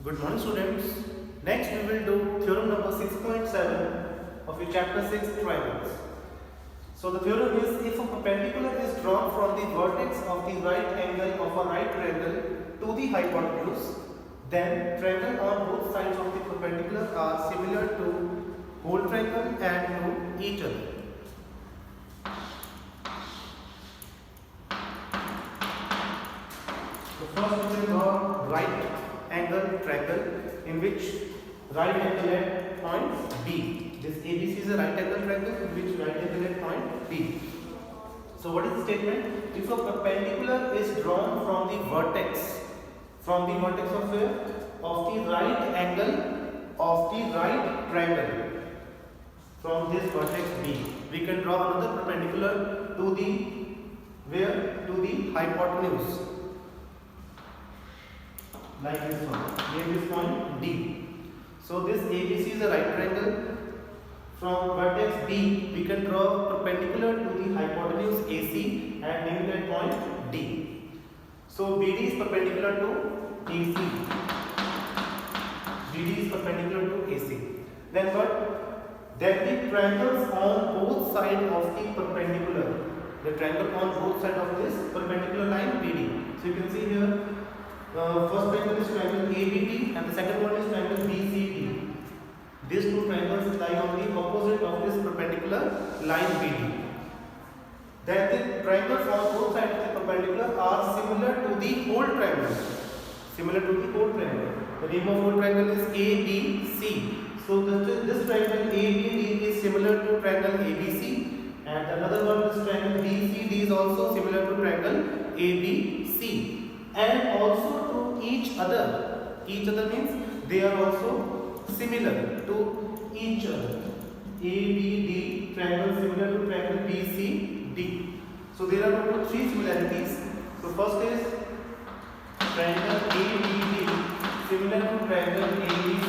Good morning, students. Next, we will do theorem number 6.7 of your chapter 6 triangles. So, the theorem is if a perpendicular is drawn from the vertex of the right angle of a right triangle to the hypotenuse, then triangle on both sides of the perpendicular are similar to whole triangle and to each other. So, first we will draw right angle triangle in which right angle at point B. This ABC is a right angle triangle in which right angle at point B. So what is the statement? If a perpendicular is drawn from the vertex of where? Of the right angle of the right triangle from this vertex B. We can draw another perpendicular to the where? To the hypotenuse. Like this one, name this point D. So this ABC is a right triangle. From vertex B, we can draw perpendicular to the hypotenuse AC and name that point D. So BD is perpendicular to AC. BD is perpendicular to AC. Then what? Then the triangles on both sides of the perpendicular. The triangle on both sides of this perpendicular line BD. So you can see here. First triangle is triangle ABD and the second one is triangle BCD. These two triangles lie on the opposite of this perpendicular line BD. Then the triangles on both sides of the perpendicular are similar to the whole triangle. Similar to the whole triangle. The name of whole triangle is ABC. So this triangle ABD is similar to triangle ABC and another one is triangle BCD is also similar to triangle ABC. And also to each other. Each other means they are also similar to each other. ABD triangle similar to triangle BCD. So there are total three similarities. So first is triangle ABD similar to triangle ABC.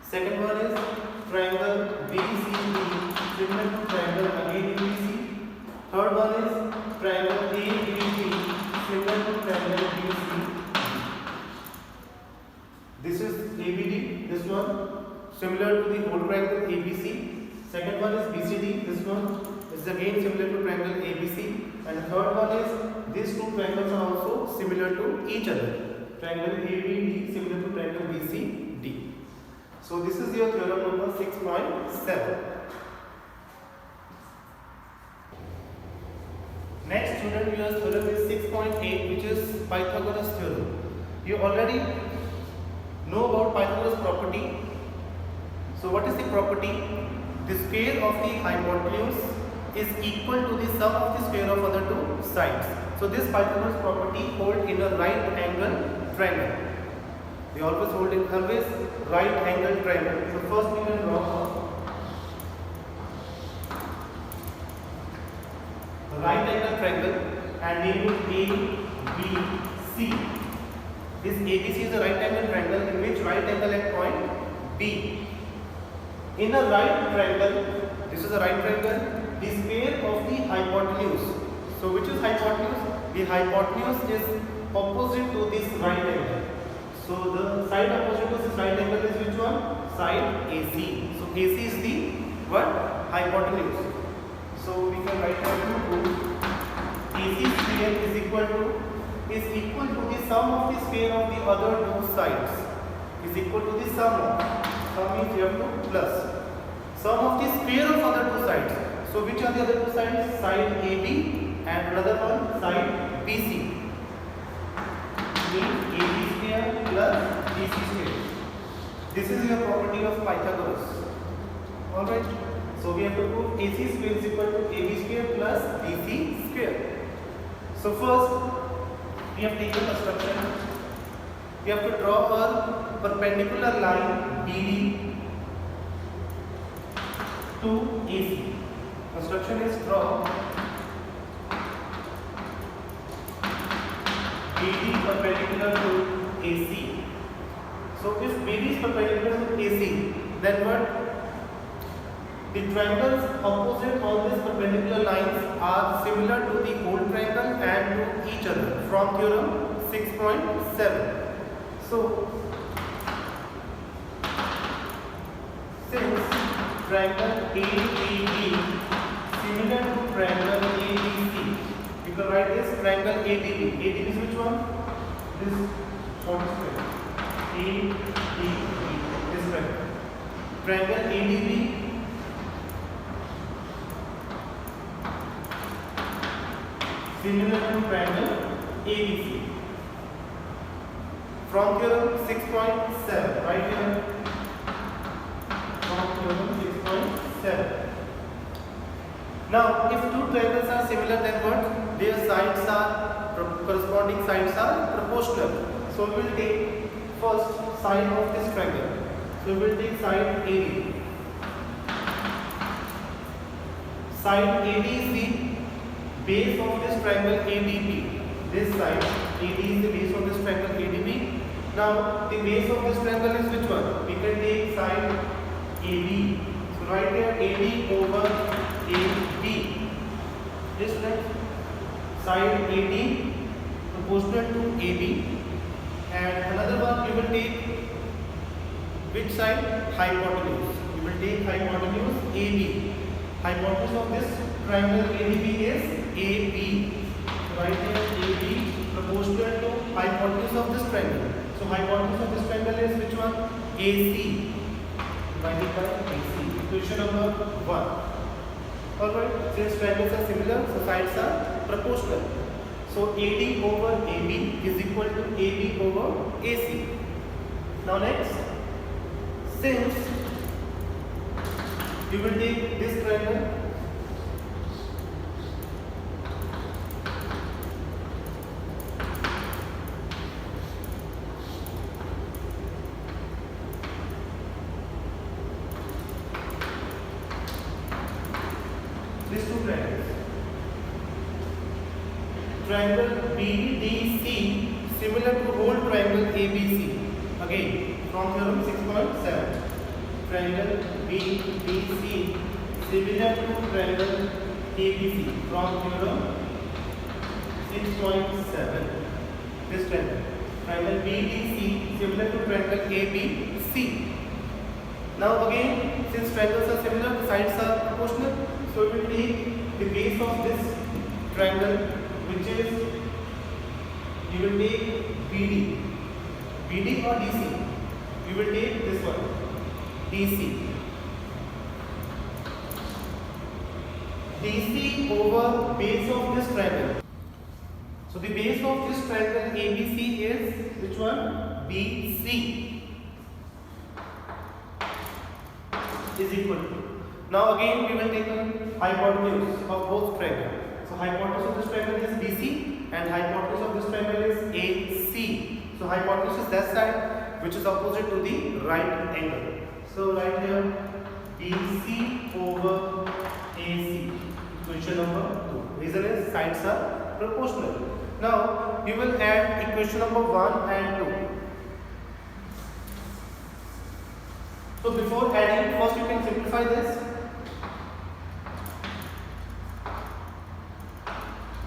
Second one is triangle BCD similar to triangle ABC. Third one is triangle ABD similar to triangle BC. This is ABD, this one similar to the whole triangle ABC. Second one is BCD, this one is again similar to triangle ABC. And the third one is these two triangles are also similar to each other. Triangle ABD similar to triangle BCD. So this is your theorem number 6.7. Next student, your theorem is 6.8, which is Pythagoras theorem. You already know about Pythagoras property. So what is the property? The square of the hypotenuse is equal to the sum of the square of other two sides. So this Pythagoras property holds in a right angle triangle. They always hold in right angle triangle. So first we can draw right angle triangle and name it ABC. This ABC is a right angle triangle in which right angle at point B. In a right triangle, this is a right triangle, the square of the hypotenuse. So which is hypotenuse? The hypotenuse is opposite to this right angle. So the side opposite to this right angle is which one? Side AC. So AC is the what? Hypotenuse. So we can write down to AC square is equal to the sum of the square of the other two sides. Is equal to the sum means you have to plus sum of the square of other two sides. So which are the other two sides? Side AB and another one side BC. Means AB square plus BC square. This is your property of Pythagoras. Alright. So we have to prove AC square is equal to AB square plus BC square. So first we have taken construction. We have to draw a perpendicular line BD to AC. Construction is draw BD perpendicular to AC. So if BD is perpendicular to AC, then what? The triangles opposite on these perpendicular lines are similar to the whole triangle and to each other from theorem 6.7. So triangle ADB similar to triangle ABC. You can write this triangle ADB. ADB is which one? This short square. ADB. This triangle. Triangle ADB similar to triangle ABC. From theorem 6.7, right here. From theorem 6.7. Now, if two triangles are similar, then what? Their sides are corresponding sides are proportional. So we will take first side of this triangle. So we will take side AD. Side AD is the base of this triangle ADB. This side AD is the base of this triangle ADB. Now the base of this triangle is which one? We can take side AB. So right here AD over AB. This right side AD proportional to AB. And another one we will take which side? Hypotenuse. We will take hypotenuse AB. Hypotenuse of this triangle ADB is AB. Right here AB proportional to hypotenuse of this triangle. So hypotenuse of this triangle is which one? AC. Divided by AC. Equation number 1. Alright, since triangles are similar, so sides are proportional. So AD over AB is equal to AB over AC. Now next, since you will take this triangle, these two triangles. Triangle BDC similar to whole triangle ABC. Again, from theorem 6.7. Triangle BDC similar to triangle ABC from theorem 6.7. This triangle. Triangle BDC similar to triangle ABC. Now again, since triangles are similar, the sides are proportional. So we will take the base of this triangle, which is, you will take BD. BD or DC? You will take this one, DC. DC over base of this triangle. So the base of this triangle ABC is which one? BC is equal to. Now again we will take a hypotenuse of both triangles. So hypotenuse of this triangle is BC and hypotenuse of this triangle is AC. So hypotenuse is that side which is opposite to the right angle. So right here BC over AC. Equation number 2. Reason is sides are proportional. Now we will add equation number 1 and 2. So before adding, first you can simplify this.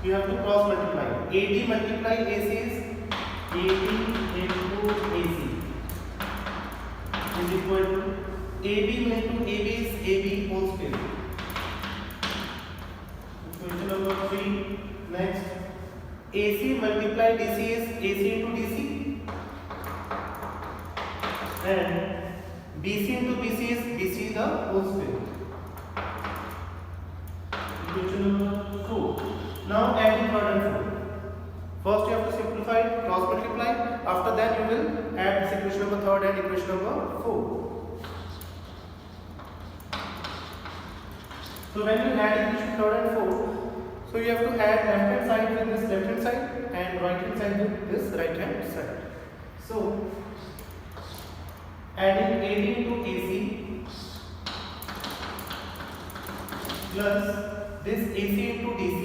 You have to cross multiply. AD multiply AC is AD into AC is equal to AB into AB is AB whole square. Equation number 3. Next, AC multiply DC is AC into DC, and BC into BC is BC the whole square. Equation number 4. Now add third and fourth. First you have to simplify, cross multiply. After that you will add this equation number 3 and equation number 4. So when you add equation 3 and 4, so you have to add left hand side with this left hand side and right hand side with this right hand side. So adding AD into AC plus this AC into DC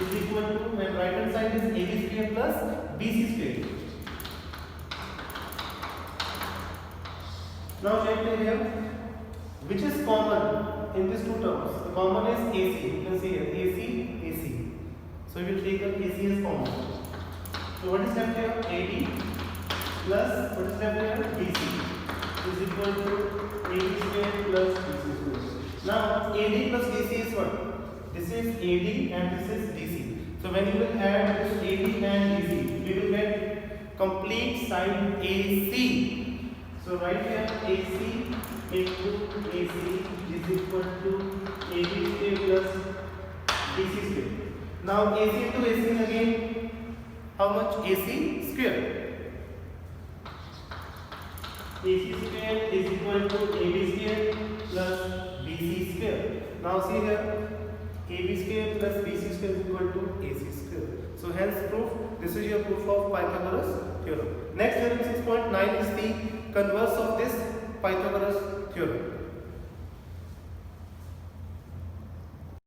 is equal to, when right hand side is AB square plus BC square. Now check here which is common in these two terms. The common is AC. You can see here AC, AC. So we will take an AC as common. So what is left here? AD plus what is left here? BC. is equal to AD square plus BC square. Now AD plus DC is what? This is AD and this is DC. So when you will add this AD and DC, we will get complete side AC. So right here AC into AC is equal to AD square plus DC square. Now AC into AC again, how much? AC square. AC square is equal to AB square plus BC square. Now see here, AB square plus BC square is equal to AC square. So hence proof, this is your proof of Pythagoras theorem. Next theorem 6.9 is the converse of this Pythagoras theorem.